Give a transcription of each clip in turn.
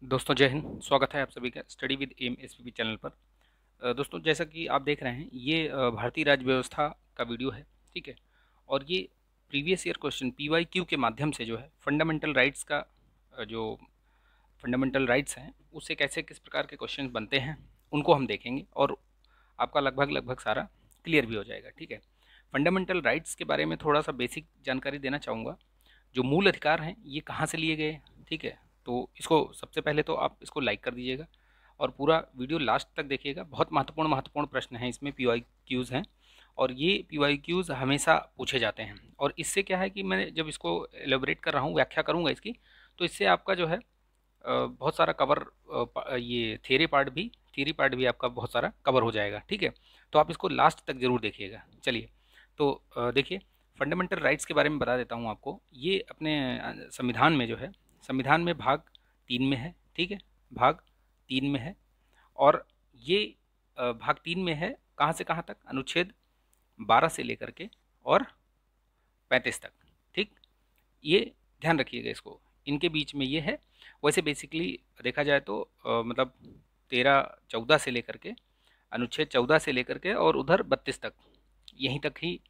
दोस्तों जय हिंद। स्वागत है आप सभी का study with M SPP channel पर। दोस्तों जैसा कि आप देख रहे हैं ये भारतीय राज्य व्यवस्था का वीडियो है, ठीक है। और ये प्रीवियस ईयर क्वेश्चन पीवाईक्यू के माध्यम से जो है फंडामेंटल राइट्स का जो फंडामेंटल राइट्स हैं उससे कैसे किस प्रकार के क्वेश्चन बनते हैं उनको हम देखेंगे और आपका लगभग सारा क्लियर भी हो जाएगा, ठीक है। फंडामेंटल राइट्स के बारे में थोड़ा सा बेसिक जानकारी देना चाहूँगा। जो मूल अधिकार हैं ये कहाँ से लिए गए, ठीक है। तो इसको सबसे पहले तो आप इसको लाइक कर दीजिएगा और पूरा वीडियो लास्ट तक देखिएगा। बहुत महत्वपूर्ण प्रश्न हैं इसमें, पीवाईक्यूज़ हैं और ये पीवाईक्यूज़ हमेशा पूछे जाते हैं। और इससे क्या है कि मैं जब इसको एलोबरेट कर रहा हूँ, व्याख्या करूँगा इसकी, तो इससे आपका जो है बहुत सारा कवर, ये थियरी पार्ट भी आपका बहुत सारा कवर हो जाएगा, ठीक है। तो आप इसको लास्ट तक ज़रूर देखिएगा। चलिए तो देखिए, फंडामेंटल राइट्स के बारे में बता देता हूँ आपको। ये अपने संविधान में जो है, संविधान में भाग 3 में है, ठीक है। भाग 3 में है और ये भाग 3 में है कहाँ से कहाँ तक, अनुच्छेद 12 से लेकर के और 35 तक, ठीक। ये ध्यान रखिएगा इसको, इनके बीच में ये है। वैसे बेसिकली देखा जाए तो मतलब 13-14 से लेकर के, अनुच्छेद 14 से लेकर के और उधर 32 तक, यहीं तक ही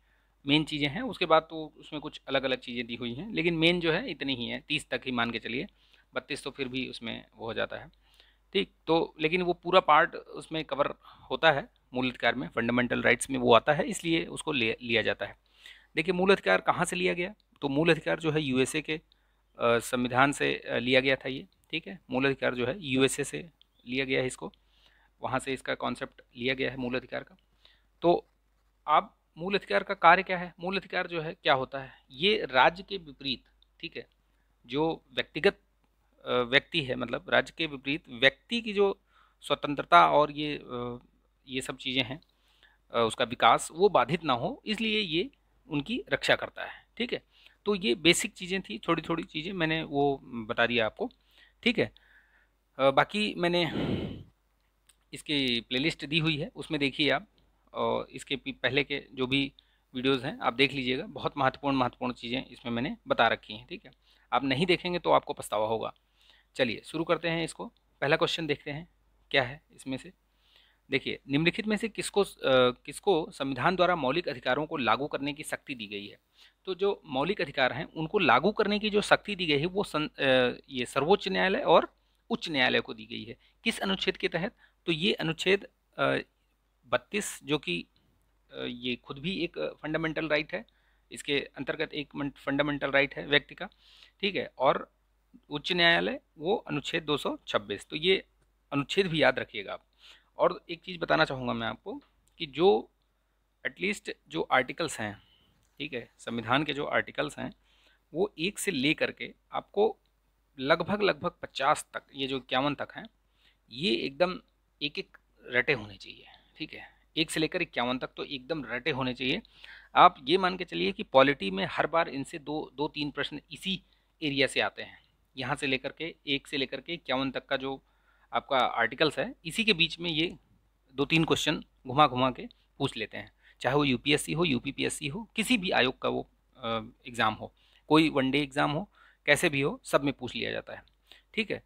मेन चीज़ें हैं। उसके बाद तो उसमें कुछ अलग अलग चीज़ें दी हुई हैं, लेकिन मेन जो है इतनी ही है, 30 तक ही मान के चलिए। 32 तो फिर भी उसमें वो हो जाता है, ठीक। तो लेकिन वो पूरा पार्ट उसमें कवर होता है मूल अधिकार में, फंडामेंटल राइट्स में वो आता है, इसलिए उसको लिया जाता है। देखिए मूल अधिकार कहाँ से लिया गया, तो मूल अधिकार जो है यूएसए के संविधान से लिया गया था ये, ठीक है। मूल अधिकार जो है यूएसए से लिया गया है, इसको वहाँ से इसका कॉन्सेप्ट लिया गया है मूल अधिकार का। तो अब मूल अधिकार का कार्य क्या है, मूल अधिकार जो है क्या होता है, ये राज्य के विपरीत, ठीक है, जो व्यक्तिगत व्यक्ति है, मतलब राज्य के विपरीत व्यक्ति की जो स्वतंत्रता और ये सब चीज़ें हैं, उसका विकास वो बाधित ना हो, इसलिए ये उनकी रक्षा करता है, ठीक है। तो ये बेसिक चीज़ें थी, थोड़ी थोड़ी चीज़ें मैंने वो बता दिया आपको, ठीक है। बाकी मैंने इसकी प्लेलिस्ट दी हुई है, उसमें देखिए आप, और इसके पहले के जो भी वीडियोस हैं आप देख लीजिएगा। बहुत महत्वपूर्ण चीज़ें इसमें मैंने बता रखी हैं, ठीक है। आप नहीं देखेंगे तो आपको पछतावा होगा। चलिए शुरू करते हैं इसको। पहला क्वेश्चन देखते हैं क्या है इसमें से। देखिए, निम्नलिखित में से किसको संविधान द्वारा मौलिक अधिकारों को लागू करने की शक्ति दी गई है। तो जो मौलिक अधिकार हैं उनको लागू करने की जो शक्ति दी गई है वो ये सर्वोच्च न्यायालय और उच्च न्यायालय को दी गई है। किस अनुच्छेद के तहत, तो ये अनुच्छेद 32, जो कि ये खुद भी एक फंडामेंटल राइट है, इसके अंतर्गत एक फंडामेंटल राइट है व्यक्ति का, ठीक है। और उच्च न्यायालय वो अनुच्छेद 226। तो ये अनुच्छेद भी याद रखिएगा आप। और एक चीज़ बताना चाहूँगा मैं आपको कि जो एटलीस्ट जो आर्टिकल्स हैं, ठीक है, संविधान के जो आर्टिकल्स हैं वो 1 से ले करके आपको लगभग 50 तक, ये जो 51 तक हैं, ये एकदम एक एक रटे होने चाहिए, ठीक है। 1 से लेकर 51 तक तो एकदम रटे होने चाहिए। आप ये मान के चलिए कि पॉलिटी में हर बार इनसे दो तीन प्रश्न इसी एरिया से आते हैं। यहाँ से लेकर के 1 से लेकर के 51 तक का जो आपका आर्टिकल्स है, इसी के बीच में ये 2-3 क्वेश्चन घुमा घुमा के पूछ लेते हैं। चाहे वो यूपीएससी हो, यूपीपीएससी हो, किसी भी आयोग का वो एग्ज़ाम हो, कोई वनडे एग्ज़ाम हो, कैसे भी हो, सब में पूछ लिया जाता है, ठीक है।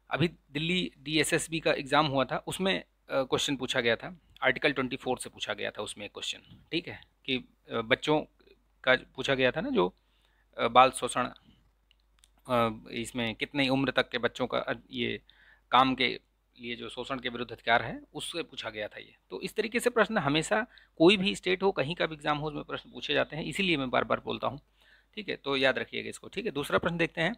अभी दिल्ली डीएसएसबी का एग्ज़ाम हुआ था, उसमें क्वेश्चन पूछा गया था, आर्टिकल 24 से पूछा गया था उसमें एक क्वेश्चन, ठीक है, कि बच्चों का पूछा गया था ना, जो बाल शोषण, इसमें कितनी उम्र तक के बच्चों का ये काम के लिए जो शोषण के विरुद्ध अधिकार है, उससे पूछा गया था ये। तो इस तरीके से प्रश्न हमेशा, कोई भी स्टेट हो, कहीं का भी एग्जाम हो, उसमें प्रश्न पूछे जाते हैं, इसीलिए मैं बार बार बोलता हूँ, ठीक है। तो याद रखिएगा इसको, ठीक है। दूसरा प्रश्न देखते हैं।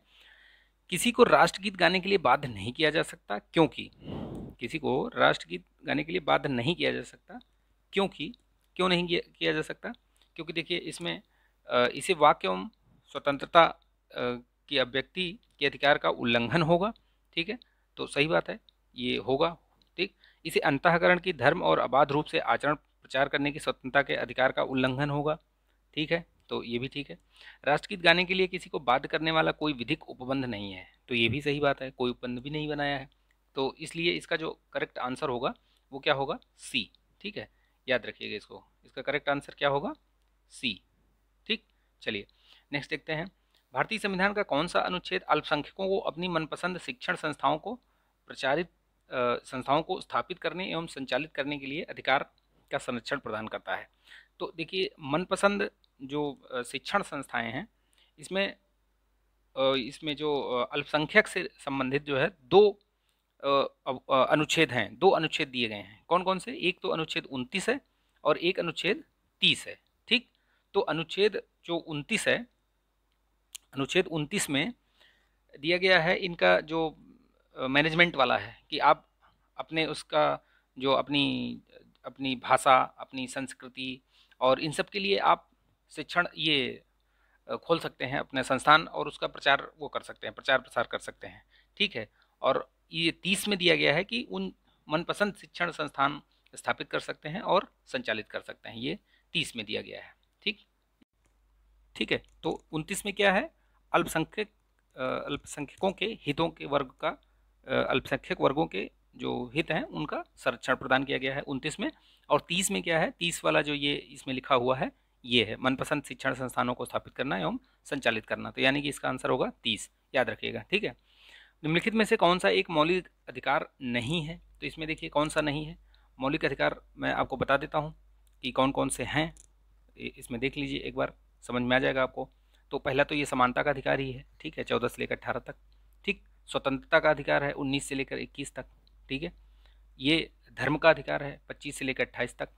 किसी को राष्ट्रगीत गाने के लिए बाध्य नहीं किया जा सकता, क्योंकि, किसी को राष्ट्रगीत गाने के लिए बाध्य नहीं किया जा सकता, क्योंकि, क्यों नहीं किया जा सकता, क्योंकि देखिए इसमें इसे वाक्य एवं स्वतंत्रता की अभिव्यक्ति के अधिकार का उल्लंघन होगा, ठीक है। तो सही बात है, ये होगा, ठीक। इसे अंतःकरण की धर्म और अबाध रूप से आचरण प्रचार करने की स्वतंत्रता के अधिकार का उल्लंघन होगा, ठीक है। तो ये भी ठीक है। राष्ट्रगीत गाने के लिए किसी को बाध्य करने वाला कोई विधिक उपबंध नहीं है, तो ये भी सही बात है, कोई उपबंध भी नहीं बनाया है। तो इसलिए इसका जो करेक्ट आंसर होगा वो क्या होगा, सी, ठीक है। याद रखिएगा इसको, इसका करेक्ट आंसर क्या होगा, सी, ठीक। चलिए नेक्स्ट देखते हैं। भारतीय संविधान का कौन सा अनुच्छेद अल्पसंख्यकों को अपनी मनपसंद शिक्षण संस्थाओं को प्रचारित संस्थाओं को स्थापित करने एवं संचालित करने के लिए अधिकार का संरक्षण प्रदान करता है। तो देखिए, मनपसंद जो शिक्षण संस्थाएं हैं, इसमें जो अल्पसंख्यक से संबंधित जो है दो अनुच्छेद हैं, दो अनुच्छेद दिए गए हैं। कौन कौन से? एक तो अनुच्छेद 29 है और एक अनुच्छेद 30 है। ठीक, तो अनुच्छेद जो 29 है, अनुच्छेद 29 में दिया गया है इनका जो मैनेजमेंट वाला है कि आप अपने उसका जो अपनी अपनी भाषा, अपनी संस्कृति और इन सब के लिए आप शिक्षण ये खोल सकते हैं अपने संस्थान, और उसका प्रचार वो कर सकते हैं, प्रचार प्रसार कर सकते हैं। ठीक है, और ये 30 में दिया गया है कि उन मनपसंद शिक्षण संस्थान स्थापित कर सकते हैं और संचालित कर सकते हैं। ये 30 में दिया गया है। ठीक ठीक है, तो 29 में क्या है? अल्पसंख्यकों के हितों के वर्ग का, अल्पसंख्यक वर्गों के जो हित हैं उनका संरक्षण प्रदान किया गया है 29 में। और 30 में क्या है? 30 वाला जो ये इसमें लिखा हुआ है, ये है मनपसंद शिक्षण संस्थानों को स्थापित करना एवं संचालित करना। तो यानी कि इसका आंसर होगा 30, याद रखिएगा। ठीक है, निम्नलिखित में से कौन सा एक मौलिक अधिकार नहीं है? तो इसमें देखिए कौन सा नहीं है मौलिक अधिकार, मैं आपको बता देता हूँ कि कौन कौन से हैं। इसमें देख लीजिए एक बार, समझ में आ जाएगा आपको। तो पहला तो ये समानता का अधिकार ही है। ठीक है, 14 से लेकर 18 तक। ठीक, स्वतंत्रता का अधिकार है 19 से लेकर 21 तक। ठीक है, ये धर्म का अधिकार है 25 से लेकर 28 तक।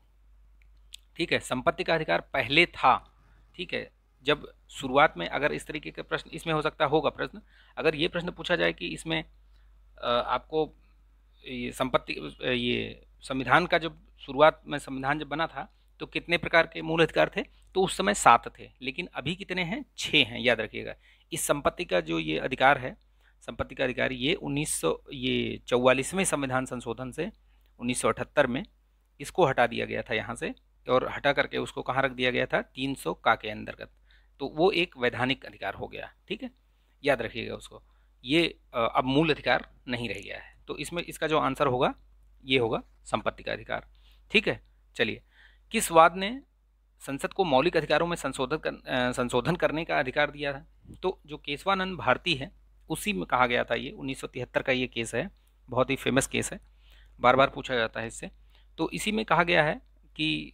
ठीक है, संपत्ति का अधिकार पहले था। ठीक है, जब शुरुआत में अगर इस तरीके का प्रश्न इसमें हो सकता होगा प्रश्न, अगर ये प्रश्न पूछा जाए कि इसमें आपको ये संपत्ति, ये संविधान का जब शुरुआत में संविधान जब बना था तो कितने प्रकार के मूल अधिकार थे? तो उस समय 7 थे, लेकिन अभी कितने हैं? 6 हैं, याद रखिएगा। इस संपत्ति का जो ये अधिकार है, संपत्ति का अधिकार, ये 44वें संविधान संशोधन से 1978 में इसको हटा दिया गया था यहाँ से, और हटा करके उसको कहाँ रख दिया गया था? 300 का के अंतर्गत। तो वो एक वैधानिक अधिकार हो गया। ठीक है, याद रखिएगा उसको। ये अब मूल अधिकार नहीं रह गया है। तो इसमें इसका जो आंसर होगा ये होगा संपत्ति का अधिकार। ठीक है, चलिए, किस वाद ने संसद को मौलिक अधिकारों में संशोधन करने का अधिकार दिया है? तो जो केशवानंद भारती है उसी में कहा गया था। ये 1973 का ये केस है, बहुत ही फेमस केस है, बार बार पूछा जाता है इससे। तो इसी में कहा गया है कि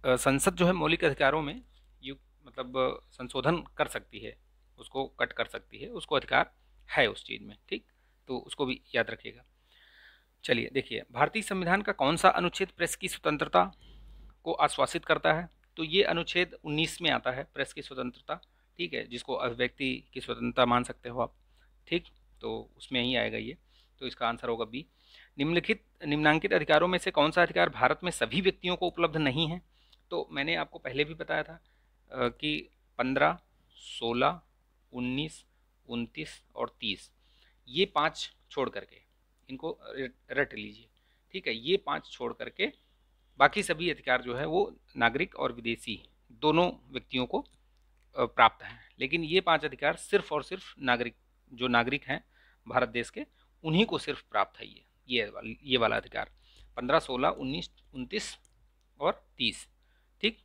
संसद जो है मौलिक अधिकारों में मतलब संशोधन कर सकती है, उसको कट कर सकती है, उसको अधिकार है उस चीज़ में। ठीक, तो उसको भी याद रखिएगा। चलिए देखिए, भारतीय संविधान का कौन सा अनुच्छेद प्रेस की स्वतंत्रता को आश्वासित करता है? तो ये अनुच्छेद 19 में आता है, प्रेस की स्वतंत्रता। ठीक है, जिसको अभिव्यक्ति की स्वतंत्रता मान सकते हो आप। ठीक, तो उसमें ही आएगा ये। तो इसका आंसर होगा बी। निम्नांकित अधिकारों में से कौन सा अधिकार भारत में सभी व्यक्तियों को उपलब्ध नहीं है? तो मैंने आपको पहले भी बताया था कि 15, 16, 19, 29 और 30, ये 5 छोड़ करके इनको रट लीजिए। ठीक है, ये 5 छोड़ करके बाकी सभी अधिकार जो है वो नागरिक और विदेशी दोनों व्यक्तियों को प्राप्त हैं। लेकिन ये 5 अधिकार सिर्फ और सिर्फ जो नागरिक हैं भारत देश के, उन्हीं को सिर्फ प्राप्त है ये वाला अधिकार, 15, 16, 19, 29 और 30। ठीक,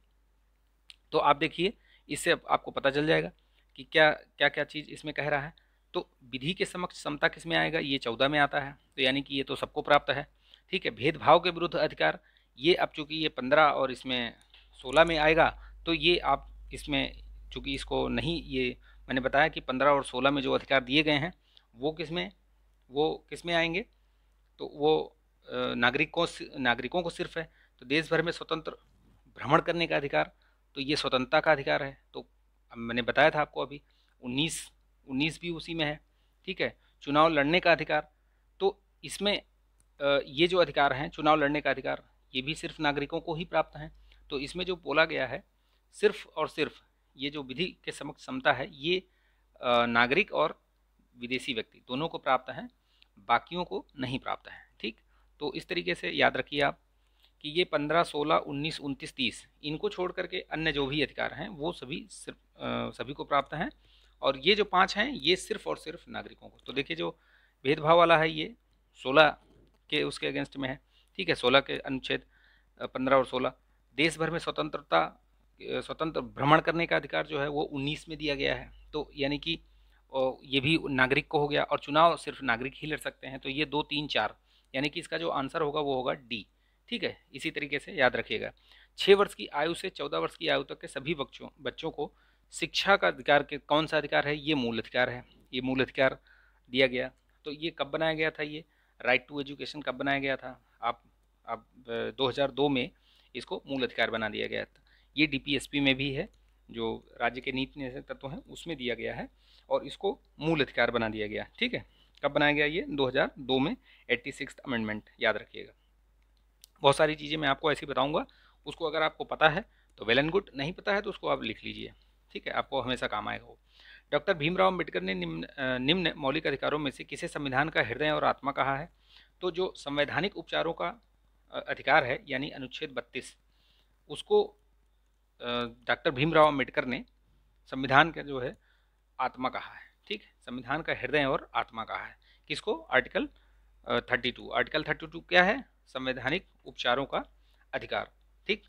तो आप देखिए, इससे आपको पता चल जाएगा कि क्या क्या क्या चीज़ इसमें कह रहा है। तो विधि के समक्ष समता किस में आएगा? ये 14 में आता है। तो यानी कि ये तो सबको प्राप्त है। ठीक है, भेदभाव के विरुद्ध अधिकार, ये अब चूंकि ये 15 और इसमें 16 में आएगा, तो ये आप इसमें चूंकि इसको नहीं, ये मैंने बताया कि 15 और 16 में जो अधिकार दिए गए हैं वो किस में आएंगे? तो वो नागरिकों को सिर्फ है। तो देश भर में स्वतंत्र भ्रमण करने का अधिकार, तो ये स्वतंत्रता का अधिकार है। तो मैंने बताया था आपको अभी, 19 भी उसी में है। ठीक है, चुनाव लड़ने का अधिकार, तो इसमें ये जो अधिकार हैं, चुनाव लड़ने का अधिकार, ये भी सिर्फ नागरिकों को ही प्राप्त हैं। तो इसमें जो बोला गया है, सिर्फ और सिर्फ ये जो विधि के समक्ष समता है, ये नागरिक और विदेशी व्यक्ति दोनों को प्राप्त हैं, बाकियों को नहीं प्राप्त है। ठीक, तो इस तरीके से याद रखिए आप कि ये 15, 16, 19, 29, 30, इनको छोड़ करके अन्य जो भी अधिकार हैं वो सभी को प्राप्त हैं, और ये जो 5 हैं ये सिर्फ और सिर्फ नागरिकों को। तो देखिए, जो भेदभाव वाला है ये 16 के उसके अगेंस्ट में है। ठीक है, 16 के अनुच्छेद 15 और 16। देश भर में स्वतंत्र भ्रमण करने का अधिकार जो है वो 19 में दिया गया है। तो यानी कि और ये भी नागरिक को हो गया, और चुनाव सिर्फ नागरिक ही लड़ सकते हैं। तो ये 2, 3, 4, यानी कि इसका जो आंसर होगा वो होगा डी। ठीक है, इसी तरीके से याद रखिएगा। 6 वर्ष की आयु से 14 वर्ष की आयु तक के सभी बच्चों को शिक्षा का अधिकार के कौन सा अधिकार है? ये मूल अधिकार है। ये मूल अधिकार दिया गया। तो ये कब बनाया गया था? ये राइट टू एजुकेशन कब बनाया गया था? आप 2002 में इसको मूल अधिकार बना दिया गया था। ये डीपीएसपी में भी है, जो राज्य के नीति निर्देशक तत्व हैं उसमें दिया गया है, और इसको मूल अधिकार बना दिया गया। ठीक है, कब बनाया गया? ये 2002 में 86th अमेंडमेंट, याद रखिएगा। बहुत सारी चीज़ें मैं आपको ऐसी बताऊंगा, उसको अगर आपको पता है तो वेल एंड गुड, नहीं पता है तो उसको आप लिख लीजिए। ठीक है, आपको हमेशा काम आएगा वो। डॉक्टर भीमराव अम्बेडकर ने निम्न मौलिक अधिकारों में से किसे संविधान का हृदय और आत्मा कहा है? तो जो संवैधानिक उपचारों का अधिकार है, यानी अनुच्छेद 32, उसको डॉक्टर भीमराव अम्बेडकर ने संविधान का जो है आत्मा कहा है। ठीक है, संविधान का हृदय और आत्मा कहा है। किसको? आर्टिकल 32। आर्टिकल 32 क्या है? संवैधानिक उपचारों का अधिकार। ठीक,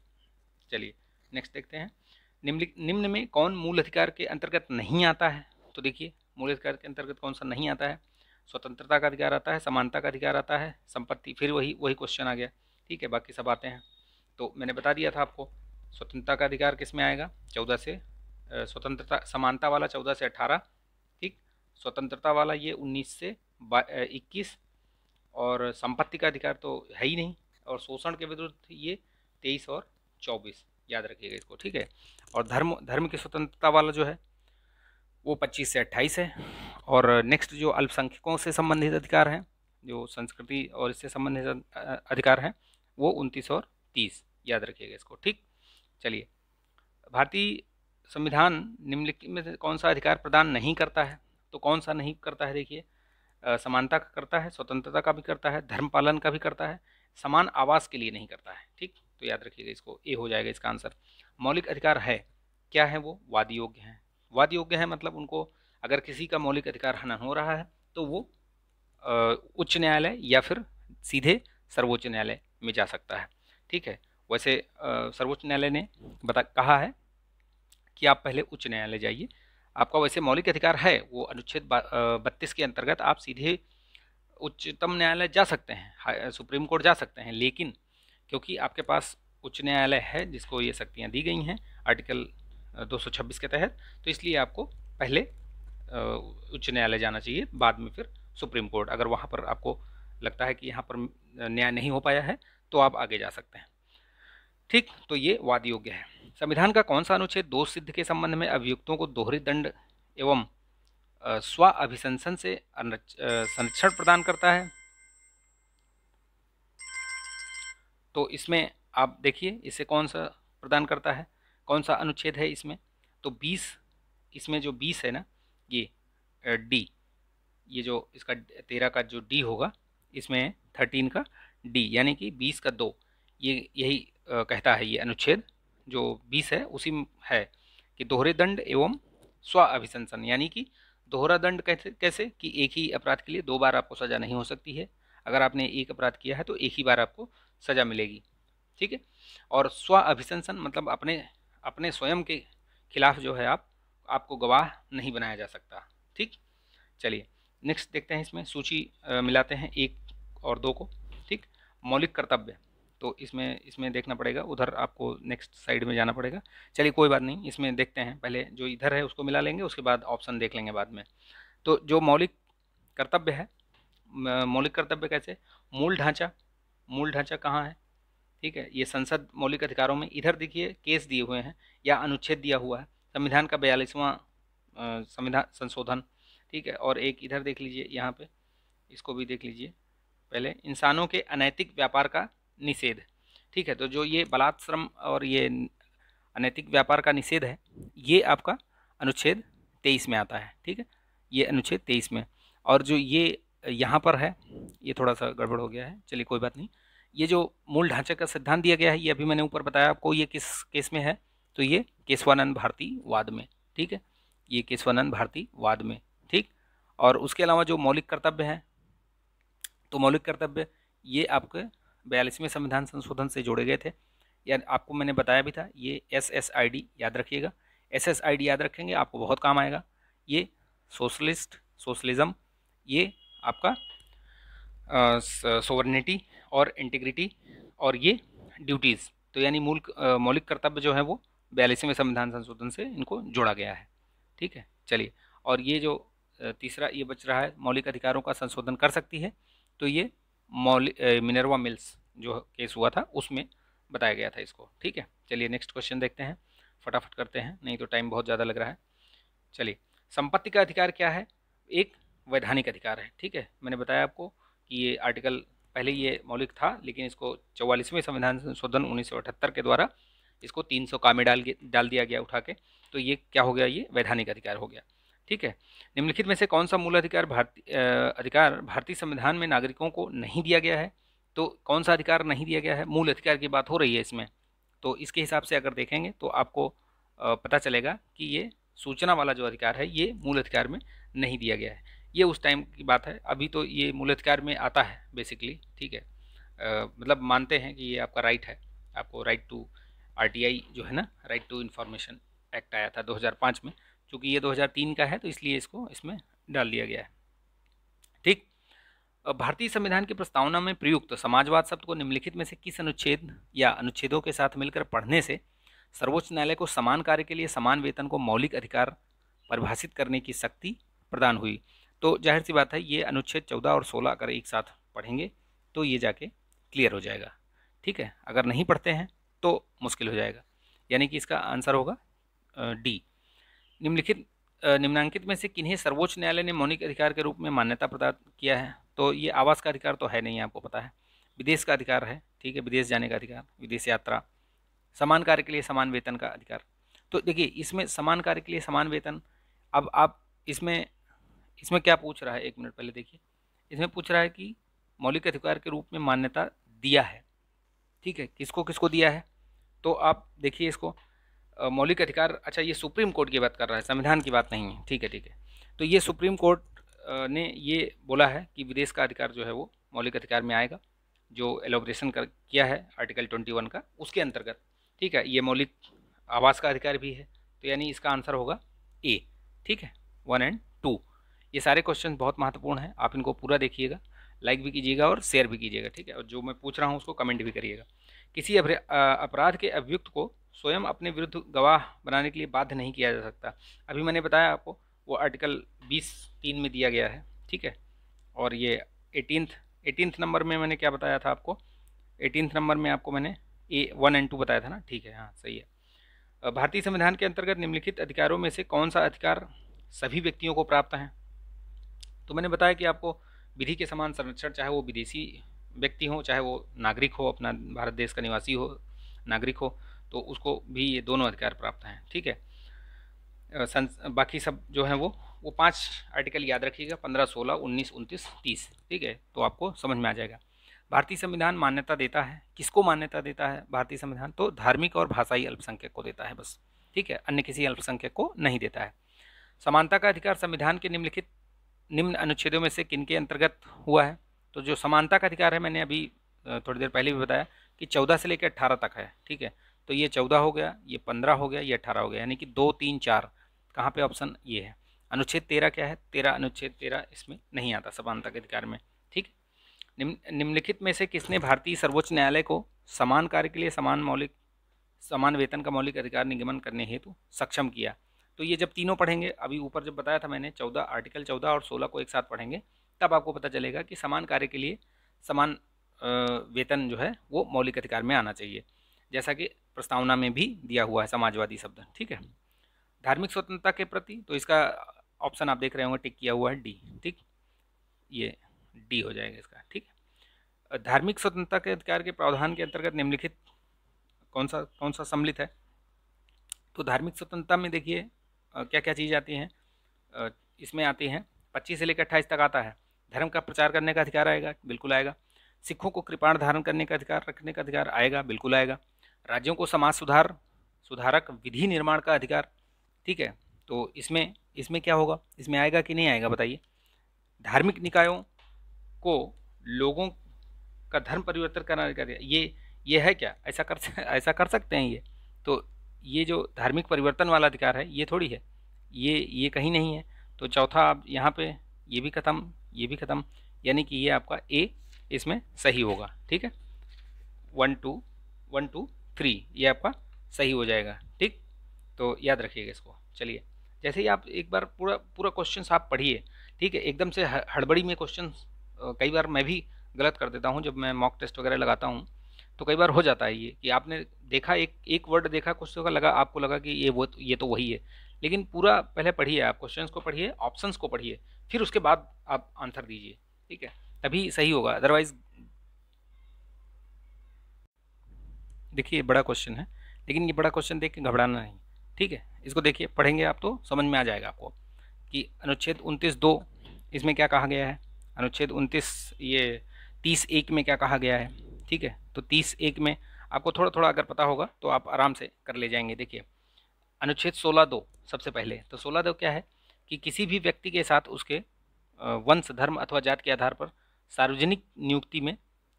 चलिए नेक्स्ट देखते हैं। निम्न में कौन मूल अधिकार के अंतर्गत नहीं आता है? तो देखिए, मूल अधिकार के अंतर्गत कौन सा नहीं आता है? स्वतंत्रता का अधिकार आता है, समानता का अधिकार आता है, संपत्ति, फिर वही क्वेश्चन आ गया। ठीक है, बाकी सब आते हैं। तो मैंने बता दिया था आपको, स्वतंत्रता का अधिकार किस में आएगा? 14 से स्वतंत्रता, समानता वाला 14 से 18। ठीक, स्वतंत्रता वाला ये 19 से 21, और संपत्ति का अधिकार तो है ही नहीं, और शोषण के विरुद्ध ये 23 और 24, याद रखिएगा इसको। ठीक है, और धर्म की स्वतंत्रता वाला जो है वो 25 से 28 है। और नेक्स्ट जो अल्पसंख्यकों से संबंधित अधिकार हैं, जो संस्कृति और इससे संबंधित अधिकार हैं, वो 29 और 30, याद रखिएगा इसको। ठीक, चलिए, भारतीय संविधान निम्नलिखित में से कौन सा अधिकार प्रदान नहीं करता है? तो कौन सा नहीं करता है? देखिए, समानता का करता है, स्वतंत्रता का भी करता है, धर्म पालन का भी करता है, समान आवास के लिए नहीं करता है। ठीक, तो याद रखिएगा इसको, ए हो जाएगा इसका आंसर। मौलिक अधिकार है, क्या है वो? वाद योग्य है। वाद योग्य है मतलब उनको, अगर किसी का मौलिक अधिकार हनन हो रहा है तो वो उच्च न्यायालय या फिर सीधे सर्वोच्च न्यायालय में जा सकता है। ठीक है, वैसे सर्वोच्च न्यायालय ने कहा है कि आप पहले उच्च न्यायालय जाइए। आपका वैसे मौलिक अधिकार है, वो अनुच्छेद 32 के अंतर्गत आप सीधे उच्चतम न्यायालय जा सकते हैं, सुप्रीम कोर्ट जा सकते हैं, लेकिन क्योंकि आपके पास उच्च न्यायालय है जिसको ये शक्तियाँ दी गई हैं आर्टिकल 226 के तहत, तो इसलिए आपको पहले उच्च न्यायालय जाना चाहिए, बाद में फिर सुप्रीम कोर्ट। अगर वहाँ पर आपको लगता है कि यहाँ पर न्याय नहीं हो पाया है तो आप आगे जा सकते हैं। ठीक, तो ये वाद योग्य है। संविधान का कौन सा अनुच्छेद दोष सिद्ध के संबंध में अभियुक्तों को दोहरी दंड एवं स्व अभिशंसन से संरक्षण प्रदान करता है? तो इसमें आप देखिए, इसे कौन सा प्रदान करता है, कौन सा अनुच्छेद है इसमें? तो 20, इसमें जो 20 है ना, ये डी, ये जो इसका 13 का जो डी होगा, इसमें 13 का डी, यानी कि 20 का 2, ये यही कहता है। ये अनुच्छेद जो 20 है उसी में है कि दोहरे दंड एवं स्व अभिशंसन, यानी कि दोहरा दंड कैसे कि एक ही अपराध के लिए 2 बार आपको सज़ा नहीं हो सकती है। अगर आपने एक अपराध किया है तो एक ही बार आपको सज़ा मिलेगी। ठीक है, और स्व अभिशंसन मतलब अपने स्वयं के खिलाफ जो है आपको गवाह नहीं बनाया जा सकता। ठीक, चलिए नेक्स्ट देखते हैं। इसमें सूची मिलाते हैं 1 और 2 को। ठीक, मौलिक कर्तव्य, तो इसमें देखना पड़ेगा, उधर आपको नेक्स्ट साइड में जाना पड़ेगा। चलिए कोई बात नहीं, इसमें देखते हैं, पहले जो इधर है उसको मिला लेंगे, उसके बाद ऑप्शन देख लेंगे बाद में। तो जो मौलिक कर्तव्य है, मौलिक कर्तव्य कैसे? मूल ढांचा कहाँ है? ठीक है, ये संसद मौलिक अधिकारों में, इधर देखिए केस दिए हुए हैं या अनुच्छेद दिया हुआ है, संविधान का 42वां संविधान संशोधन। ठीक है, और एक इधर देख लीजिए, यहाँ पे इसको भी देख लीजिए पहले, इंसानों के अनैतिक व्यापार का निषेध। ठीक है, तो जो ये बलात् श्रम और ये अनैतिक व्यापार का निषेध है, ये आपका अनुच्छेद 23 में आता है। ठीक है, ये अनुच्छेद 23 में, और जो ये यहाँ पर है ये थोड़ा सा गड़बड़ हो गया है, चलिए कोई बात नहीं। ये जो मूल ढांचे का सिद्धांत दिया गया है, ये अभी मैंने ऊपर बताया आपको, ये किस केस में है? तो ये केशवानंद भारती वाद में। ठीक है, ये केशवानंद भारती वाद में। ठीक, और उसके अलावा जो मौलिक कर्तव्य हैं, तो मौलिक कर्तव्य ये आपके 42वें संविधान संशोधन से जोड़े गए थे, या आपको मैंने बताया भी था, ये SSID याद रखिएगा। SSID याद रखेंगे, आपको बहुत काम आएगा। ये सोशलिज्म, ये आपका सोवरेनिटी और इंटीग्रिटी, और ये ड्यूटीज़। तो यानी मौलिक कर्तव्य जो है वो 42वें संविधान संशोधन से इनको जोड़ा गया है। ठीक है, चलिए। और ये जो तीसरा ये बच रहा है, मौलिक अधिकारों का संशोधन कर सकती है, तो ये मिनर्वा मिल्स जो केस हुआ था उसमें बताया गया था इसको। ठीक है, चलिए नेक्स्ट क्वेश्चन देखते हैं, फटाफट करते हैं, नहीं तो टाइम बहुत ज़्यादा लग रहा है। चलिए, संपत्ति का अधिकार क्या है? एक वैधानिक अधिकार है। ठीक है, मैंने बताया आपको कि ये आर्टिकल पहले ये मौलिक था, लेकिन इसको 44वें संविधान संशोधन 1978 के द्वारा इसको 300 का में डाल दिया गया उठा के, तो ये क्या हो गया, ये वैधानिक अधिकार हो गया। ठीक है, निम्नलिखित में से कौन सा मूल अधिकार भारतीय संविधान में नागरिकों को नहीं दिया गया है? तो कौन सा अधिकार नहीं दिया गया है? मूल अधिकार की बात हो रही है इसमें, तो इसके हिसाब से अगर देखेंगे तो आपको पता चलेगा कि ये सूचना वाला जो अधिकार है ये मूल अधिकार में नहीं दिया गया है। ये उस टाइम की बात है, अभी तो ये मूल अधिकार में आता है बेसिकली। ठीक है, मतलब मानते हैं कि ये आपका राइट है, आपको राइट टू आरटीआई जो है ना, राइट टू इन्फॉर्मेशन एक्ट आया था 2005 में, चूँकि ये 2003 का है तो इसलिए इसको इसमें डाल दिया गया है। ठीक, भारतीय संविधान की प्रस्तावना में प्रयुक्त समाजवाद शब्द को निम्नलिखित में से किस अनुच्छेद या अनुच्छेदों के साथ मिलकर पढ़ने से सर्वोच्च न्यायालय को समान कार्य के लिए समान वेतन को मौलिक अधिकार परिभाषित करने की शक्ति प्रदान हुई? तो जाहिर सी बात है, ये अनुच्छेद 14 और 16 अगर एक साथ पढ़ेंगे तो ये जाके क्लियर हो जाएगा। ठीक है, अगर नहीं पढ़ते हैं तो मुश्किल हो जाएगा, यानी कि इसका आंसर होगा डी। निम्नांकित में से किन्हें सर्वोच्च न्यायालय ने मौलिक अधिकार के रूप में मान्यता प्रदान किया है? तो ये आवास का अधिकार तो है नहीं, आपको पता है। विदेश का अधिकार है, ठीक है, विदेश जाने का अधिकार, विदेश यात्रा, समान कार्य के लिए समान वेतन का अधिकार। तो देखिए, इसमें समान कार्य के लिए समान वेतन, अब आप इसमें क्या पूछ रहा है, एक मिनट पहले देखिए, इसमें पूछ रहा है कि मौलिक अधिकार के रूप में मान्यता दिया है। ठीक है, किसको किसको दिया है? तो आप देखिए इसको, मौलिक अधिकार, अच्छा ये सुप्रीम कोर्ट की बात कर रहा है, संविधान की बात नहीं है। ठीक है, ठीक है, तो ये सुप्रीम कोर्ट ने ये बोला है कि विदेश का अधिकार जो है वो मौलिक अधिकार में आएगा, जो एलोब्रेशन किया है आर्टिकल 21 का, उसके अंतर्गत। ठीक है, ये मौलिक आवास का अधिकार भी है, तो यानी इसका आंसर होगा ए। ठीक है, 1 और 2। ये सारे क्वेश्चन बहुत महत्वपूर्ण हैं, आप इनको पूरा देखिएगा, लाइक भी कीजिएगा और शेयर भी कीजिएगा। ठीक है, और जो मैं पूछ रहा हूँ उसको कमेंट भी करिएगा। किसी अपराध के अभियुक्त को स्वयं अपने विरुद्ध गवाह बनाने के लिए बाध्य नहीं किया जा सकता। अभी मैंने बताया आपको, वो आर्टिकल 20(3) में दिया गया है। ठीक है, और ये 18th नंबर में मैंने क्या बताया था आपको, 18th नंबर में आपको मैंने A1 और 2 बताया था ना। ठीक है, हाँ सही है। भारतीय संविधान के अंतर्गत निम्नलिखित अधिकारों में से कौन सा अधिकार सभी व्यक्तियों को प्राप्त है? तो मैंने बताया कि आपको विधि के समान संरक्षण, चाहे वो विदेशी व्यक्ति हो, चाहे वो नागरिक हो, अपना भारत देश का निवासी हो, नागरिक हो, तो उसको भी ये दोनों अधिकार प्राप्त हैं। ठीक है, बाकी सब जो है वो 5 आर्टिकल याद रखिएगा, 15, 16, 19, 29, 30। ठीक है, तो आपको समझ में आ जाएगा। भारतीय संविधान मान्यता देता है, किसको मान्यता देता है भारतीय संविधान? तो धार्मिक और भाषाई अल्पसंख्यक को देता है बस। ठीक है, अन्य किसी अल्पसंख्यक को नहीं देता है। समानता का अधिकार संविधान के निम्न अनुच्छेदों में से किनके अंतर्गत हुआ है? तो जो समानता का अधिकार है, मैंने अभी थोड़ी देर पहले भी बताया कि 14 से लेकर 18 तक है। ठीक है, तो ये 14 हो गया, ये 15 हो गया, ये 18 हो गया, यानी कि 2, 3, 4 कहाँ पे ऑप्शन ये है। अनुच्छेद 13 क्या है? 13, अनुच्छेद 13 इसमें नहीं आता समानता के अधिकार में। ठीक, निम्नलिखित में से किसने भारतीय सर्वोच्च न्यायालय को समान कार्य के लिए समान वेतन का मौलिक अधिकार निगमन करने हेतु सक्षम किया? तो ये जब तीनों पढ़ेंगे, अभी ऊपर जब बताया था मैंने, आर्टिकल 14 और 16 को एक साथ पढ़ेंगे, तब आपको पता चलेगा कि समान कार्य के लिए समान वेतन जो है वो मौलिक अधिकार में आना चाहिए, जैसा कि प्रस्तावना में भी दिया हुआ है समाजवादी शब्द। ठीक है, धार्मिक स्वतंत्रता के प्रति, तो इसका ऑप्शन आप देख रहे होंगे टिक किया हुआ है डी। ठीक, ये डी हो जाएगा इसका। ठीक है, धार्मिक स्वतंत्रता के अधिकार के प्रावधान के अंतर्गत निम्नलिखित कौन सा सम्मिलित है? तो धार्मिक स्वतंत्रता में देखिए क्या क्या चीज़ आती हैं, इसमें आती हैं 25 से लेकर 28 तक आता है। धर्म का प्रचार करने का अधिकार आएगा, बिल्कुल आएगा। सिखों को कृपाण धारण करने का अधिकार, रखने का अधिकार आएगा, बिल्कुल आएगा। राज्यों को समाज सुधारक विधि निर्माण का अधिकार। ठीक है, तो इसमें क्या होगा, इसमें आएगा कि नहीं आएगा बताइए? धार्मिक निकायों को लोगों का धर्म परिवर्तन करने का, ये है क्या? ऐसा कर सकते हैं ये? तो ये जो धार्मिक परिवर्तन वाला अधिकार है ये थोड़ी है, ये कहीं नहीं है। तो चौथा आप यहाँ पे ये भी ख़त्म, ये भी ख़त्म, यानी कि ये आपका ए इसमें सही होगा। ठीक है, 1 2 1 2 3 ये आपका सही हो जाएगा। ठीक, तो याद रखिएगा इसको। चलिए, जैसे ही आप एक बार पूरा पूरा क्वेश्चन आप पढ़िए, ठीक है, एकदम से हड़बड़ी में क्वेश्चन, कई बार मैं भी गलत कर देता हूँ जब मैं मॉक टेस्ट वगैरह लगाता हूँ, तो कई बार हो जाता है ये कि आपने देखा एक वर्ड देखा क्वेश्चन का, लगा आपको लगा कि ये तो वही है, लेकिन पूरा पहले पढ़िए, आप क्वेश्चंस को पढ़िए, ऑप्शंस को पढ़िए, फिर उसके बाद आप आंसर दीजिए। ठीक है, तभी सही होगा, अदरवाइज देखिए बड़ा क्वेश्चन है, लेकिन ये बड़ा क्वेश्चन देख के घबराना नहीं। ठीक है, इसको देखिए, पढ़ेंगे आप तो समझ में आ जाएगा आपको कि अनुच्छेद 29(2) इसमें क्या कहा गया है, अनुच्छेद 29 ये 30(1) में क्या कहा गया है। ठीक है, तो 30(1) में आपको थोड़ा थोड़ा अगर पता होगा तो आप आराम से कर ले जाएंगे। देखिए, अनुच्छेद 16(2) सबसे पहले तो 16(2) क्या है कि किसी भी व्यक्ति के साथ उसके वंश, धर्म अथवा जात के आधार पर सार्वजनिक नियुक्ति में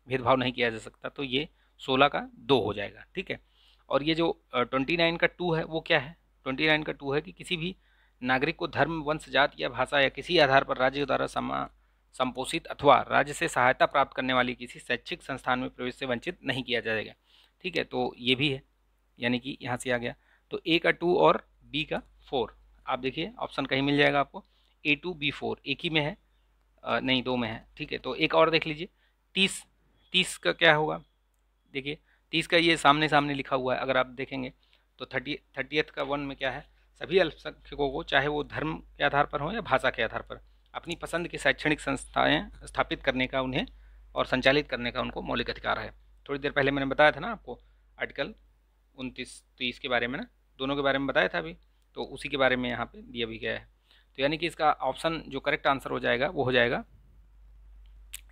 भेदभाव नहीं किया जा सकता, तो ये 16 का 2 हो जाएगा। ठीक है, और ये जो 29 का 2 है वो क्या है, 29 का 2 है कि किसी भी नागरिक को धर्म, वंश, जात या भाषा या किसी आधार पर राज्य द्वारा संपोषित अथवा राज्य से सहायता प्राप्त करने वाली किसी शैक्षिक संस्थान में प्रवेश से वंचित नहीं किया जाएगा। ठीक है, तो ये भी है, यानी कि यहाँ से आ गया। तो ए का 2 और बी का 4, आप देखिए ऑप्शन कहीं मिल जाएगा आपको, A2 B4 एक ही में है, नहीं 2 में है। ठीक है, तो एक और देख लीजिए, 30 का क्या होगा, देखिए 30 का ये सामने सामने लिखा हुआ है, अगर आप देखेंगे तो 30th का 1 में क्या है, सभी अल्पसंख्यकों को चाहे वो धर्म के आधार पर हो या भाषा के आधार पर अपनी पसंद की शैक्षणिक संस्थाएं स्थापित करने का उन्हें और संचालित करने का उनको मौलिक अधिकार है। थोड़ी देर पहले मैंने बताया था ना आपको आर्टिकल 29-30 के बारे में ना, दोनों के बारे में बताया था अभी, तो उसी के बारे में यहाँ पे दिया भी गया है। तो यानी कि इसका ऑप्शन जो करेक्ट आंसर हो जाएगा वो हो जाएगा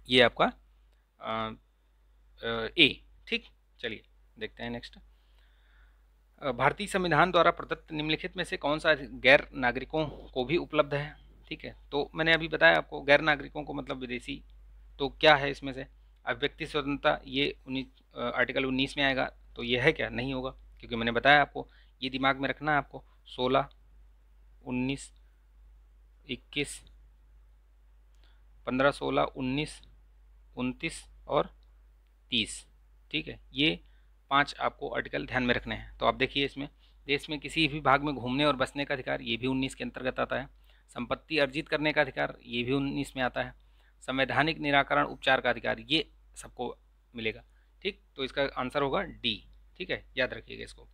ये आपका ए। ठीक, चलिए देखते हैं नेक्स्ट। भारतीय संविधान द्वारा प्रदत्त निम्नलिखित में से कौन सा गैर नागरिकों को भी उपलब्ध है। ठीक है, तो मैंने अभी बताया आपको गैर नागरिकों को मतलब विदेशी, तो क्या है इसमें से, अभिव्यक्ति स्वतंत्रता ये आर्टिकल 19 में आएगा, तो ये है क्या, नहीं होगा, क्योंकि मैंने बताया आपको, ये दिमाग में रखना है आपको, 16, 19, 21, 15, 16, 19, 29 और 30। ठीक है, ये 5 आपको आर्टिकल ध्यान में रखने हैं। तो आप देखिए, इसमें देश में किसी भी भाग में घूमने और बसने का अधिकार, ये भी 19 के अंतर्गत आता है। संपत्ति अर्जित करने का अधिकार, ये भी 19 में आता है। संवैधानिक निराकरण उपचार का अधिकार, ये सबको मिलेगा। ठीक, तो इसका आंसर होगा डी। ठीक है, याद रखिएगा इसको।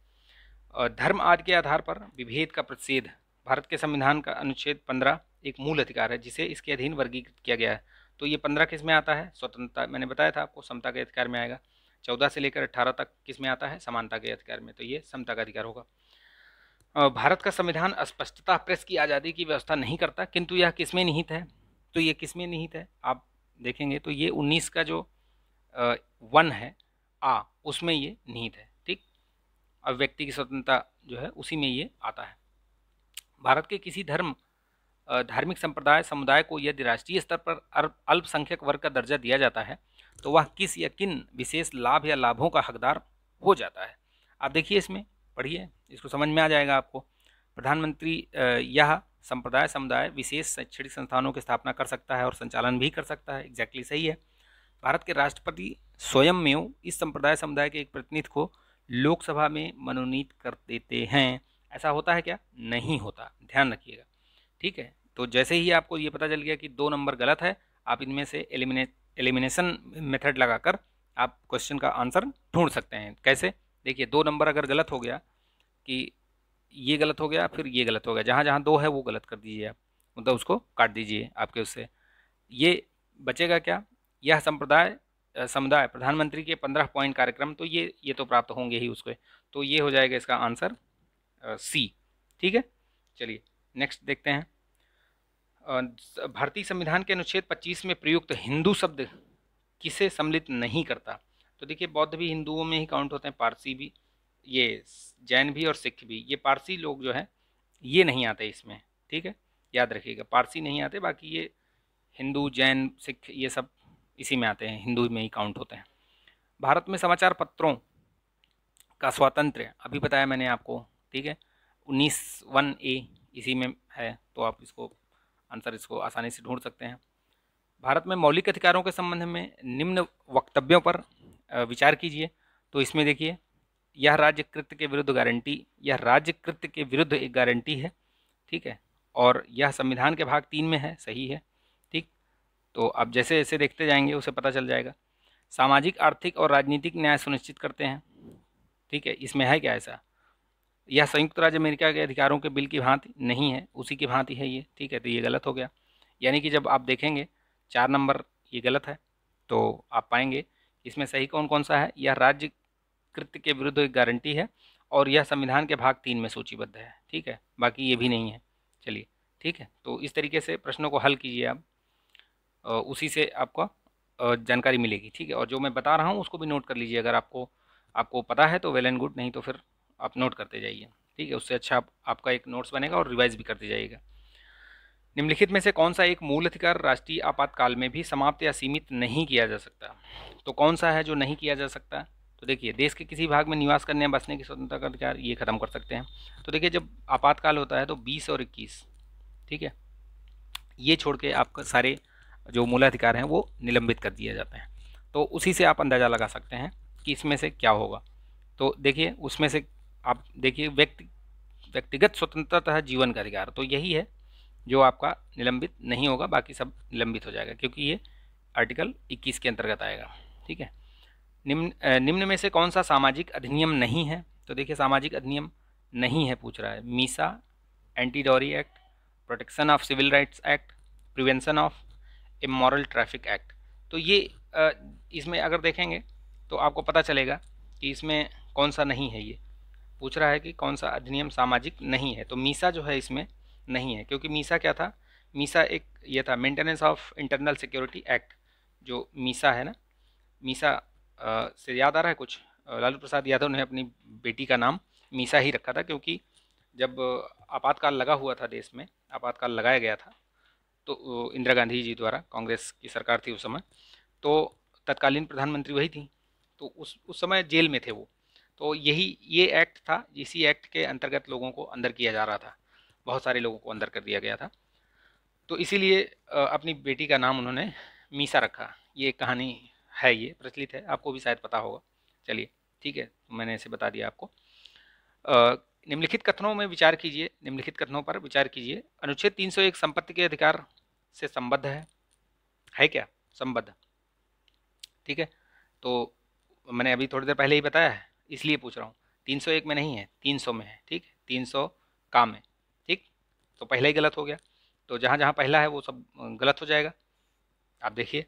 धर्म आदि के आधार पर विभेद का प्रतिषेध, भारत के संविधान का अनुच्छेद 15 एक मूल अधिकार है जिसे इसके अधीन वर्गीकृत किया गया है। तो ये 15 किस में आता है, स्वतंत्रता, मैंने बताया था आपको, समता के अधिकार में आएगा। 14 से लेकर 18 तक किस में आता है, समानता के अधिकार में, तो ये समता का अधिकार होगा। भारत का संविधान स्पष्टतः प्रेस की आज़ादी की व्यवस्था नहीं करता, किंतु यह किस में निहित है, तो ये किस में निहित है, आप देखेंगे तो ये 19 का जो 1 है आ, उसमें ये निहित है। ठीक, अब व्यक्ति की स्वतंत्रता जो है उसी में ये आता है। भारत के किसी धार्मिक संप्रदाय समुदाय को यदि राष्ट्रीय स्तर पर अल्पसंख्यक वर्ग का दर्जा दिया जाता है तो वह किस या किन विशेष लाभ या लाभों का हकदार हो जाता है। आप देखिए, इसमें पढ़िए, इसको समझ में आ जाएगा आपको। प्रधानमंत्री यह संप्रदाय समुदाय विशेष शैक्षणिक संस्थानों की स्थापना कर सकता है और संचालन भी कर सकता है, एग्जैक्टली सही है। भारत के राष्ट्रपति स्वयं में इस संप्रदाय समुदाय के एक प्रतिनिधि को लोकसभा में मनोनीत कर देते हैं। ऐसा होता है क्या, नहीं होता, ध्यान रखिएगा। ठीक है, तो जैसे ही आपको ये पता चल गया कि 2 नंबर गलत है, आप इनमें से एलिमिनेशन मेथड लगाकर आप क्वेश्चन का आंसर ढूंढ सकते हैं। कैसे, देखिए 2 नंबर अगर गलत हो गया कि ये गलत हो गया, फिर ये गलत हो गया, जहाँ जहाँ 2 है वो गलत कर दीजिए आप, मतलब उसको काट दीजिए आपके उससे, ये बचेगा क्या, यह समुदाय प्रधानमंत्री के 15 पॉइंट कार्यक्रम, तो ये तो प्राप्त होंगे ही उसको, तो ये हो जाएगा इसका आंसर सी। ठीक है, चलिए नेक्स्ट देखते हैं। भारतीय संविधान के अनुच्छेद 25 में प्रयुक्त हिंदू शब्द किसे सम्मिलित नहीं करता। तो देखिए, बौद्ध भी हिंदुओं में ही काउंट होते हैं, पारसी भी, ये जैन भी और सिख भी। ये पारसी लोग जो है ये नहीं आते इसमें। ठीक है, याद रखिएगा, पारसी नहीं आते, बाकी ये हिंदू, जैन, सिख ये सब इसी में आते हैं, हिंदू में ही काउंट होते हैं। भारत में समाचार पत्रों का स्वातंत्र्य अभी बताया मैंने आपको। ठीक है, 19(1)(a इसी में है, तो आप इसको आंसर इसको आसानी से ढूंढ सकते हैं। भारत में मौलिक अधिकारों के संबंध में निम्न वक्तव्यों पर विचार कीजिए। तो इसमें देखिए, यह राज्य कृत्य के विरुद्ध गारंटी, यह राज्य कृत्य के विरुद्ध एक गारंटी है, ठीक है, और यह संविधान के भाग 3 में है, सही है, ठीक। तो आप जैसे जैसे देखते जाएंगे उसे पता चल जाएगा। सामाजिक, आर्थिक और राजनीतिक न्याय सुनिश्चित करते हैं, ठीक है, इसमें है क्या ऐसा? यह संयुक्त राज्य अमेरिका के अधिकारों के बिल की भांति नहीं है, उसी की भांति है ये, ठीक है, तो ये गलत हो गया। यानी कि जब आप देखेंगे 4 नंबर ये गलत है, तो आप पाएंगे इसमें सही कौन कौन सा है। यह राज्य कृत्य के विरुद्ध एक गारंटी है और यह संविधान के भाग 3 में सूचीबद्ध है, ठीक है, बाकी ये भी नहीं है। चलिए, ठीक है, तो इस तरीके से प्रश्नों को हल कीजिए आप, उसी से आपको जानकारी मिलेगी, ठीक है। और जो मैं बता रहा हूँ उसको भी नोट कर लीजिए, अगर आपको आपको पता है तो वेल एंड गुड, नहीं तो फिर आप नोट करते जाइए, ठीक है, उससे अच्छा आपका एक नोट्स बनेगा और रिवाइज भी करते जाइएगा। निम्नलिखित में से कौन सा एक मूल अधिकार राष्ट्रीय आपातकाल में भी समाप्त या सीमित नहीं किया जा सकता? तो कौन सा है जो नहीं किया जा सकता? तो देखिए, देश के किसी भाग में निवास करने या बसने की स्वतंत्रता का अधिकार, ये खत्म कर सकते हैं। तो देखिए, जब आपातकाल होता है तो 20 और 21, ठीक है, ये छोड़ के आपका सारे जो मूलाधिकार हैं वो निलंबित कर दिए जाते हैं। तो उसी से आप अंदाज़ा लगा सकते हैं कि इसमें से क्या होगा। तो देखिए, उसमें से आप देखिए, व्यक्तिगत स्वतंत्रता तथा जीवन का अधिकार, तो यही है जो आपका निलंबित नहीं होगा, बाकी सब निलंबित हो जाएगा, क्योंकि ये आर्टिकल 21 के अंतर्गत आएगा, ठीक है। निम्न में से कौन सा सामाजिक अधिनियम नहीं है? तो देखिए, सामाजिक अधिनियम नहीं है पूछ रहा है। MISA, anti dowry act, protection of civil rights act, prevention of immoral traffic act. तो ये इसमें अगर देखेंगे तो आपको पता चलेगा कि इसमें कौन सा नहीं है। ये पूछ रहा है कि कौन सा अधिनियम सामाजिक नहीं है, तो मीसा जो है इसमें नहीं है, क्योंकि मीसा क्या था? मीसा एक ये था, maintenance of internal security act, जो मीसा है ना, मीसा से याद आ रहा है कुछ? लालू प्रसाद यादव ने अपनी बेटी का नाम मीसा ही रखा था, क्योंकि जब आपातकाल लगा हुआ था देश में, आपातकाल लगाया गया था, तो इंदिरा गांधी जी द्वारा, कांग्रेस की सरकार थी उस समय, तो तत्कालीन प्रधानमंत्री वही थी, तो उस समय जेल में थे वो। तो ये एक्ट था, इसी एक्ट के अंतर्गत लोगों को अंदर किया जा रहा था, बहुत सारे लोगों को अंदर कर दिया गया था, तो इसीलिए अपनी बेटी का नाम उन्होंने मीसा रखा। ये कहानी है, ये प्रचलित है, आपको भी शायद पता होगा। चलिए, ठीक है, तो मैंने ऐसे बता दिया आपको। निम्नलिखित कथनों में विचार कीजिए, निम्नलिखित कथनों पर विचार कीजिए। अनुच्छेद 301 संपत्ति के अधिकार से संबद्ध है क्या? संबद्ध, ठीक है। तो मैंने अभी थोड़ी देर पहले ही बताया है, इसलिए पूछ रहा हूँ। 301 में नहीं है, 300 में है, ठीक, 300 का में, ठीक, तो पहला ही गलत हो गया। तो जहाँ जहाँ पहला है वो सब गलत हो जाएगा। आप देखिए,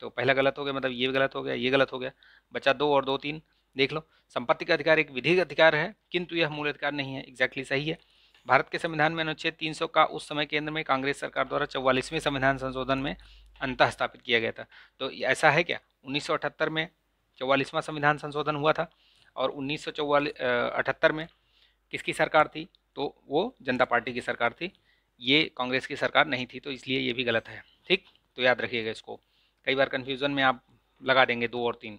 तो पहला गलत हो गया, मतलब ये गलत हो गया, ये गलत हो गया, बचा 2 और 2 3। देख लो, संपत्ति का अधिकार एक विधिक अधिकार है, किंतु यह मूल अधिकार नहीं है। एग्जैक्टली सही है। भारत के संविधान में अनुच्छेद 300 का उस समय केंद्र में कांग्रेस सरकार द्वारा 44वें संविधान संशोधन में अंतः स्थापित किया गया था। तो ऐसा है क्या? 1978 में 44वां संविधान संशोधन हुआ था, और 1978 में किसकी सरकार थी? तो वो जनता पार्टी की सरकार थी, ये कांग्रेस की सरकार नहीं थी, तो इसलिए ये भी गलत है, ठीक। तो याद रखिएगा इसको, कई बार कन्फ्यूज़न में आप लगा देंगे 2 और 3,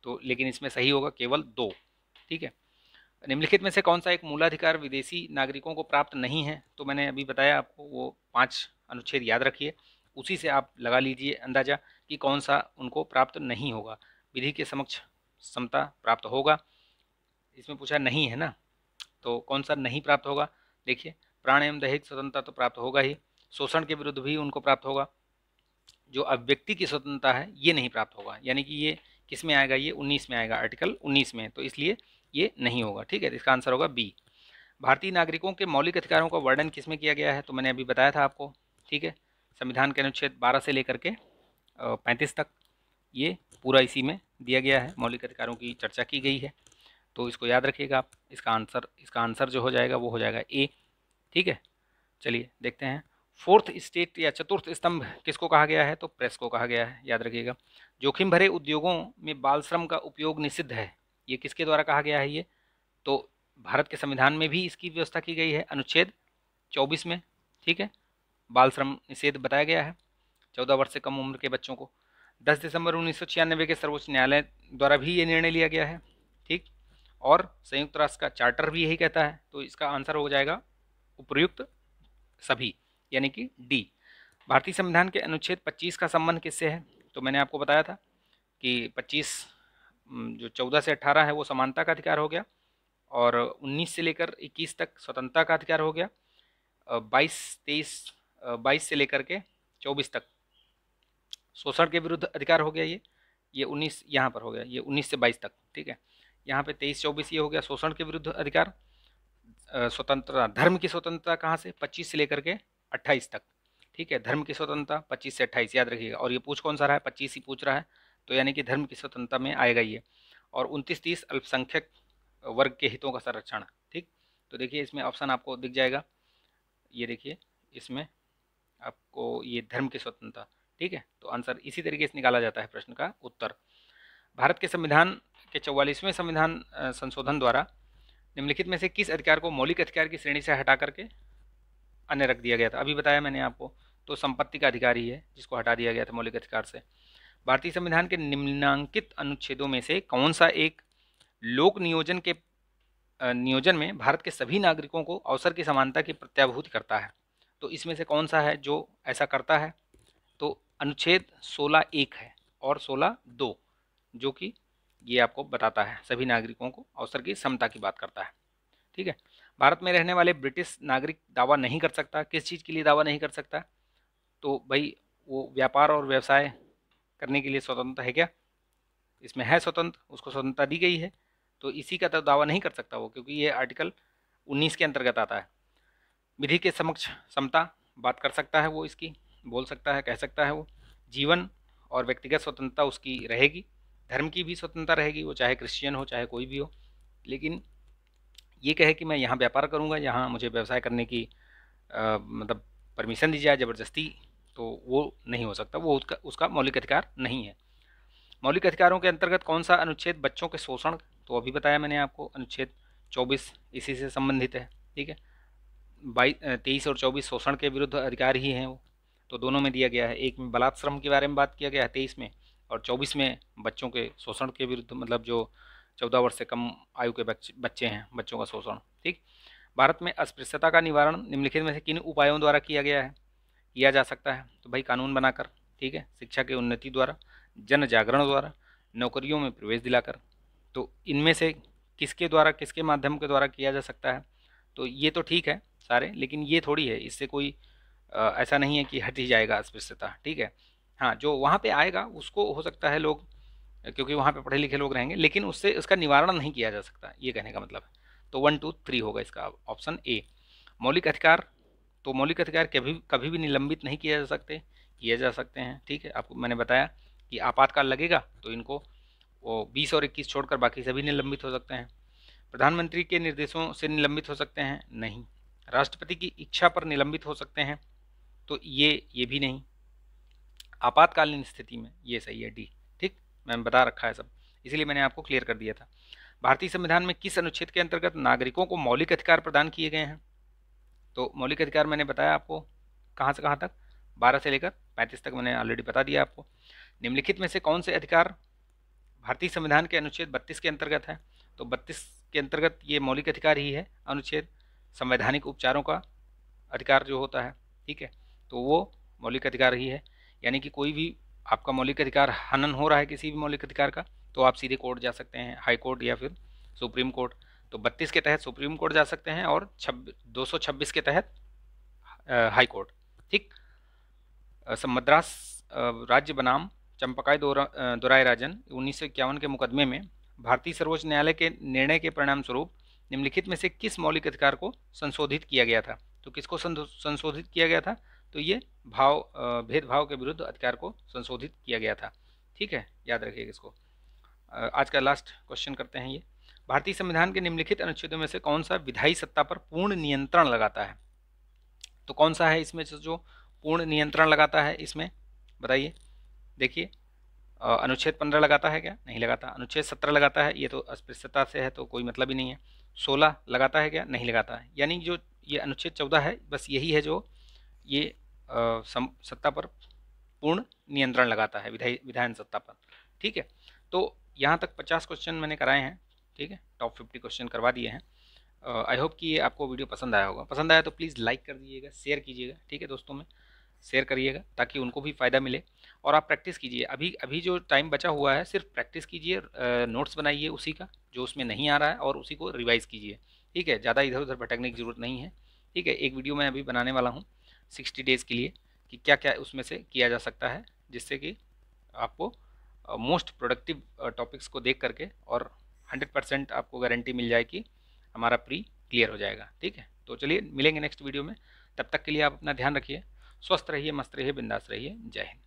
तो लेकिन इसमें सही होगा केवल 2, ठीक है। निम्नलिखित में से कौन सा एक मूलाधिकार विदेशी नागरिकों को प्राप्त नहीं है? तो मैंने अभी बताया आपको, वो 5 अनुच्छेद याद रखिए, उसी से आप लगा लीजिए अंदाज़ा कि कौन सा उनको प्राप्त नहीं होगा। विधि के समक्ष समता प्राप्त होगा, इसमें पूछा नहीं है ना, तो कौन सा नहीं प्राप्त होगा? देखिए, प्राण एवं दैहिक स्वतंत्रता तो प्राप्त होगा ही, शोषण के विरुद्ध भी उनको प्राप्त होगा, जो अभिव्यक्ति की स्वतंत्रता है ये नहीं प्राप्त होगा। यानी कि ये किस में आएगा? ये 19 में आएगा, आर्टिकल 19 में, तो इसलिए ये नहीं होगा, ठीक है। इसका आंसर होगा बी। भारतीय नागरिकों के मौलिक अधिकारों का वर्णन किस में किया गया है? तो मैंने अभी बताया था आपको, ठीक है, संविधान के अनुच्छेद 12 से लेकर के 35 तक ये पूरा इसी में दिया गया है, मौलिक अधिकारों की चर्चा की गई है, तो इसको याद रखिएगा आप। इसका आंसर जो हो जाएगा वो हो जाएगा ए, ठीक है। चलिए देखते हैं, फोर्थ स्टेट या चतुर्थ स्तंभ किसको कहा गया है? तो प्रेस को कहा गया है, याद रखिएगा। जोखिम भरे उद्योगों में बाल श्रम का उपयोग निषिद्ध है, ये किसके द्वारा कहा गया है? ये तो भारत के संविधान में भी इसकी व्यवस्था की गई है, अनुच्छेद 24 में, ठीक है, बाल श्रम निषेध बताया गया है 14 वर्ष से कम उम्र के बच्चों को। 10 दिसंबर 1996 के सर्वोच्च न्यायालय द्वारा भी ये निर्णय लिया गया है, ठीक, और संयुक्त राष्ट्र का चार्टर भी यही कहता है, तो इसका आंसर हो जाएगा उपयुक्त सभी, यानी कि डी। भारतीय संविधान के अनुच्छेद 25 का संबंध किससे है? तो मैंने आपको बताया था कि 25 जो 14 से 18 है वो समानता का अधिकार हो गया, और 19 से लेकर 21 तक स्वतंत्रता का अधिकार हो गया, 22 से लेकर के 24 तक शोषण के विरुद्ध अधिकार हो गया। ये 19 यहाँ पर हो गया, ये 19 से 22 तक, ठीक है। यहाँ पे 23-24 ये हो गया शोषण के विरुद्ध अधिकार। स्वतंत्रता, धर्म की स्वतंत्रता कहाँ से? 25 से लेकर के 28 तक, ठीक है। धर्म की स्वतंत्रता 25 से 28 याद रखिएगा। और ये पूछ कौन सा रहा है? 25 ही पूछ रहा है, तो यानी कि धर्म की स्वतंत्रता में आएगा ये। और 29-30 अल्पसंख्यक वर्ग के हितों का संरक्षण, ठीक। तो देखिए इसमें ऑप्शन आपको दिख जाएगा, ये देखिए इसमें आपको ये धर्म की स्वतंत्रता, ठीक है। तो आंसर इसी तरीके से निकाला जाता है प्रश्न का उत्तर। भारत के संविधान के 44वें संविधान संशोधन द्वारा निम्नलिखित में से किस अधिकार को मौलिक अधिकार की श्रेणी से हटा करके अन्य रख दिया गया था? अभी बताया मैंने आपको, तो संपत्ति का अधिकार ही है जिसको हटा दिया गया था मौलिक अधिकार से। भारतीय संविधान के निम्नांकित अनुच्छेदों में से कौन सा एक लोक नियोजन के नियोजन में भारत के सभी नागरिकों को अवसर की समानता की प्रत्याभूति करता है? तो इसमें से कौन सा है जो ऐसा करता है? तो अनुच्छेद 16(1) है और 16(2), जो कि ये आपको बताता है सभी नागरिकों को अवसर की समता की बात करता है, ठीक है। भारत में रहने वाले ब्रिटिश नागरिक दावा नहीं कर सकता। किस चीज़ के लिए दावा नहीं कर सकता? तो भाई वो व्यापार और व्यवसाय करने के लिए स्वतंत्र है क्या? इसमें है स्वतंत्र, उसको स्वतंत्रता दी गई है, तो इसी का तो दावा नहीं कर सकता वो, क्योंकि ये आर्टिकल 19 के अंतर्गत आता है। विधि के समक्ष समता बात कर सकता है वो, इसकी बोल सकता है, कह सकता है वो। जीवन और व्यक्तिगत स्वतंत्रता उसकी रहेगी। धर्म की भी स्वतंत्रता रहेगी, वो चाहे क्रिश्चियन हो चाहे कोई भी हो। लेकिन ये कहे कि मैं यहाँ व्यापार करूँगा, यहाँ मुझे व्यवसाय करने की मतलब परमिशन दी जाए ज़बरदस्ती, तो वो नहीं हो सकता, वो उसका मौलिक अधिकार नहीं है। मौलिक अधिकारों के अंतर्गत कौन सा अनुच्छेद बच्चों के शोषण, तो अभी बताया मैंने आपको, अनुच्छेद 24 इसी से संबंधित है, ठीक है। 23 और 24 शोषण के विरुद्ध अधिकार ही हैं वो, तो दोनों में दिया गया है। एक में बलात्श्रम के बारे में बात किया गया है 23 में, और 24 में बच्चों के शोषण के विरुद्ध, मतलब जो 14 वर्ष से कम आयु के बच्चे हैं, बच्चों का शोषण, ठीक। भारत में अस्पृश्यता का निवारण निम्नलिखित में से किन उपायों द्वारा किया जा सकता है? तो भाई कानून बनाकर, ठीक है, शिक्षा की उन्नति द्वारा, जन जागरण द्वारा, नौकरियों में प्रवेश दिलाकर। तो इनमें से किसके द्वारा, किसके माध्यम के द्वारा किया जा सकता है? तो ये तो ठीक है सारे, लेकिन ये थोड़ी है, इससे कोई ऐसा नहीं है कि हट ही जाएगा अस्पृश्यता, ठीक है। हाँ, जो वहाँ पे आएगा उसको हो सकता है लोग, क्योंकि वहाँ पे पढ़े लिखे लोग रहेंगे, लेकिन उससे उसका निवारण नहीं किया जा सकता, ये कहने का मतलब है। तो 1, 2, 3 होगा इसका ऑप्शन ए। मौलिक अधिकार, तो मौलिक अधिकार कभी कभी भी निलंबित नहीं किए जा सकते, किए जा सकते हैं, ठीक है। आपको मैंने बताया कि आपातकाल लगेगा तो इनको वो 20 और 21 छोड़कर बाकी सभी निलंबित हो सकते हैं। प्रधानमंत्री के निर्देशों से निलंबित हो सकते हैं? नहीं। राष्ट्रपति की इच्छा पर निलंबित हो सकते हैं? तो ये भी नहीं। आपातकालीन स्थिति में ये सही है, डी, ठीक। मैंने बता रखा है सब, इसलिए मैंने आपको क्लियर कर दिया था। भारतीय संविधान में किस अनुच्छेद के अंतर्गत नागरिकों को मौलिक अधिकार प्रदान किए गए हैं? तो मौलिक अधिकार मैंने बताया आपको कहाँ से कहाँ तक, 12 से लेकर 35 तक मैंने ऑलरेडी बता दिया आपको। निम्नलिखित में से कौन से अधिकार भारतीय संविधान के अनुच्छेद 32 के अंतर्गत है? तो 32 के अंतर्गत ये मौलिक अधिकार ही है अनुच्छेद, संवैधानिक उपचारों का अधिकार जो होता है, ठीक है, तो वो मौलिक अधिकार ही है। यानी कि कोई भी आपका मौलिक अधिकार हनन हो रहा है किसी भी मौलिक अधिकार का, तो आप सीधे कोर्ट जा सकते हैं, हाई कोर्ट या फिर सुप्रीम कोर्ट। तो 32 के तहत सुप्रीम कोर्ट जा सकते हैं, और 226 के तहत हाई कोर्ट, ठीक। मद्रास राज्य बनाम चंपकाई दोराय राजन 1951 के मुकदमे में भारतीय सर्वोच्च न्यायालय के निर्णय के परिणाम स्वरूप निम्नलिखित में से किस मौलिक अधिकार को संशोधित किया गया था? तो किसको संशोधित किया गया था? तो ये भेदभाव के विरुद्ध अधिकार को संशोधित किया गया था, ठीक है, याद रखिएगा इसको। आज का लास्ट क्वेश्चन करते हैं ये। भारतीय संविधान के निम्नलिखित अनुच्छेदों में से कौन सा विधायी सत्ता पर पूर्ण नियंत्रण लगाता है? तो कौन सा है इसमें से जो पूर्ण नियंत्रण लगाता है? इसमें बताइए, देखिए, अनुच्छेद 15 लगाता है क्या? नहीं लगाता। अनुच्छेद 17 लगाता है, ये तो अस्पृश्यता से है तो कोई मतलब ही नहीं है। 16 लगाता है क्या? नहीं लगाता है। यानी जो ये अनुच्छेद 14 है, बस यही है जो ये सत्ता पर पूर्ण नियंत्रण लगाता है, विधायन सत्ता पर, ठीक है। तो यहाँ तक 50 क्वेश्चन मैंने कराए हैं, ठीक है, टॉप 50 क्वेश्चन करवा दिए हैं। आई होप कि ये आपको वीडियो पसंद आया होगा। पसंद आया तो प्लीज़ लाइक कर दीजिएगा, शेयर कीजिएगा, ठीक है दोस्तों में। शेयर करिएगा ताकि उनको भी फ़ायदा मिले। और आप प्रैक्टिस कीजिए, अभी अभी जो टाइम बचा हुआ है सिर्फ प्रैक्टिस कीजिए, नोट्स बनाइए उसी का जो उसमें नहीं आ रहा है और उसी को रिवाइज़ कीजिए, ठीक है। ज़्यादा इधर उधर भटकने की ज़रूरत नहीं है, ठीक है। एक वीडियो मैं अभी बनाने वाला हूँ 60 डेज़ के लिए कि क्या क्या उसमें से किया जा सकता है, जिससे कि आपको मोस्ट प्रोडक्टिव टॉपिक्स को देख करके और 100% आपको गारंटी मिल जाए कि हमारा प्री क्लियर हो जाएगा, ठीक है। तो चलिए मिलेंगे नेक्स्ट वीडियो में, तब तक के लिए आप अपना ध्यान रखिए, स्वस्थ रहिए, मस्त रहिए, बिंदास रहिए। जय हिंद।